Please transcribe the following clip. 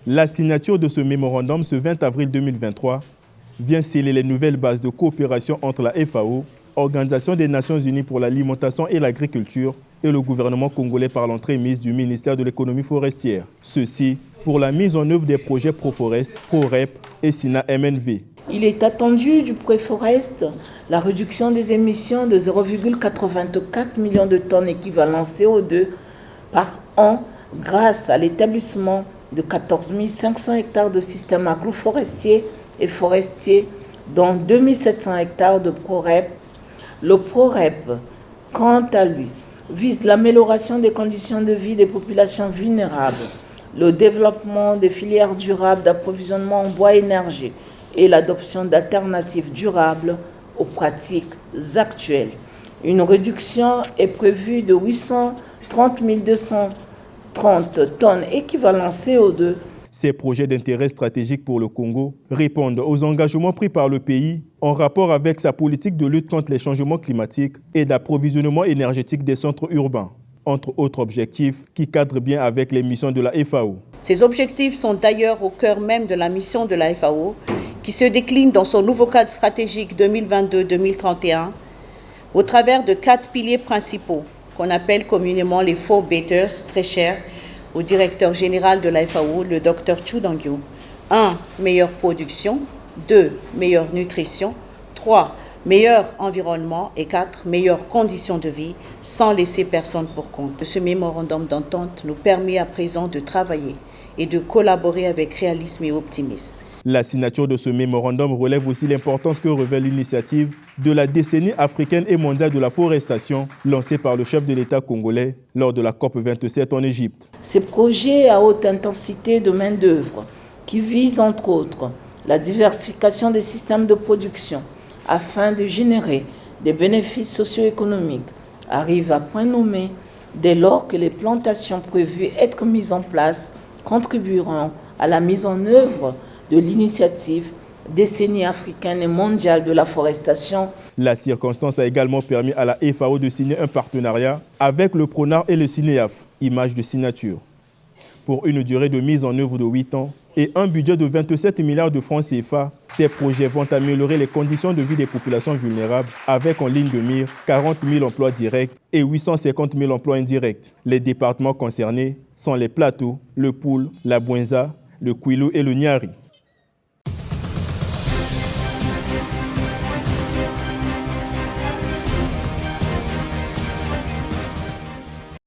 La signature de ce mémorandum ce 20 avril 2023 vient sceller les nouvelles bases de coopération entre la FAO, Organisation des Nations Unies pour l'alimentation et l'agriculture, et le gouvernement congolais par l'entremise du ministère de l'économie forestière. Ceci pour la mise en œuvre des projets Proforest, ProRep et SINA-MNV. Il est attendu du Proforest la réduction des émissions de 0,84 millions de tonnes équivalent CO2 par an grâce à l'établissement de 14 500 hectares de systèmes agroforestiers et forestiers, dont 2 700 hectares de ProRep. Le ProRep, quant à lui, vise l'amélioration des conditions de vie des populations vulnérables, le développement des filières durables d'approvisionnement en bois et énergie et l'adoption d'alternatives durables aux pratiques actuelles. Une réduction est prévue de 830 230 tonnes équivalent CO2. Ces projets d'intérêt stratégique pour le Congo répondent aux engagements pris par le pays en rapport avec sa politique de lutte contre les changements climatiques et d'approvisionnement énergétique des centres urbains, entre autres objectifs qui cadrent bien avec les missions de la FAO. Ces objectifs sont d'ailleurs au cœur même de la mission de la FAO, qui se décline dans son nouveau cadre stratégique 2022-2031 au travers de 4 piliers principaux qu'on appelle communément les 4 Betters, très chers au directeur général de la FAO, le Dr Chu Dongyu. 1. Meilleure production. 2. Meilleure nutrition. 3. Meilleur environnement. Et 4. Meilleures conditions de vie, sans laisser personne pour compte. Ce mémorandum d'entente nous permet à présent de travailler et de collaborer avec réalisme et optimisme. La signature de ce mémorandum relève aussi l'importance que revêt l'initiative de la décennie africaine et mondiale de la forestation lancée par le chef de l'État congolais lors de la COP27 en Égypte. Ces projets à haute intensité de main-d'œuvre qui visent entre autres la diversification des systèmes de production afin de générer des bénéfices socio-économiques arrivent à point nommé dès lors que les plantations prévues être mises en place contribueront à la mise en œuvre de l'initiative décennie africaine et mondiale de la forestation. La circonstance a également permis à la FAO de signer un partenariat avec le PRONAR et le CINEAF, image de signature, pour une durée de mise en œuvre de 8 ans et un budget de 27 milliards de francs CFA. Ces projets vont améliorer les conditions de vie des populations vulnérables avec en ligne de mire 40 000 emplois directs et 850 000 emplois indirects. Les départements concernés sont les Plateaux, le Poul, la Bouenza, le Kwilu et le Niari.